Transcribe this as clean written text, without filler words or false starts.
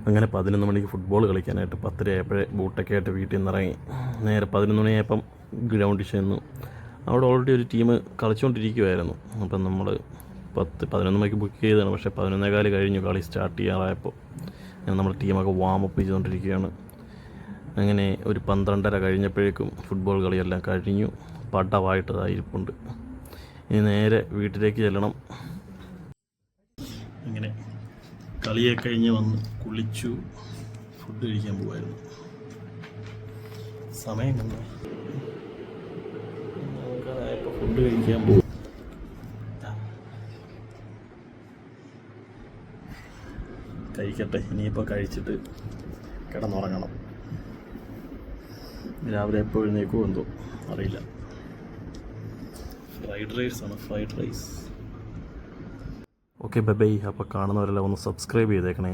അങ്ങനെ 11 മണിക്ക് ഫുട്ബോൾ കളിക്കാനായിട്ട് 10:30 ആയപ്പോഴേ ബൂട്ടൊക്കെ ആയിട്ട് വീട്ടിൽ നിന്ന് ഇറങ്ങി. നേരെ 11 മണിയായപ്പം ഗ്രൗണ്ടിൽ ചെന്നു. അവിടെ ഓൾറെഡി ഒരു ടീം കളിച്ചുകൊണ്ടിരിക്കുമായിരുന്നു. അപ്പം നമ്മൾ 11 മണിക്ക് ബുക്ക് ചെയ്തതാണ്. പക്ഷേ 11:15 കഴിഞ്ഞു കളി സ്റ്റാർട്ട് ചെയ്യാറായപ്പോൾ. നമ്മൾ ടീമൊക്കെ വാമപ്പ് ചെയ്തുകൊണ്ടിരിക്കുകയാണ്. അങ്ങനെ ഒരു 12:30 കഴിഞ്ഞപ്പോഴേക്കും ഫുട്ബോൾ കളിയെല്ലാം കഴിഞ്ഞു. പടവായിട്ട് ഇരിപ്പുണ്ട്. ഇനി നേരെ വീട്ടിലേക്ക് ചെല്ലണം. അങ്ങനെ കളിയൊക്കെ കഴിഞ്ഞ് വന്ന് കുളിച്ചു ഫുഡ് കഴിക്കാൻ പോകുമായിരുന്നു. സമയം കണ്ടോ, നമുക്കതായപ്പോൾ ഫുഡ് കഴിക്കാൻ പോകും. കഴിക്കട്ടെ, ഇനിയിപ്പോൾ കഴിച്ചിട്ട് കിടന്നുറങ്ങണം. രാവിലെ എപ്പോൾ എഴുന്നേക്കുമോ എന്തോ അറിയില്ല. Fried rice. Okay bye. അപ്പോൾ കാണുന്നവരെല്ലാം ഒന്ന് സബ്സ്ക്രൈബ് ചെയ്തേക്കണേ.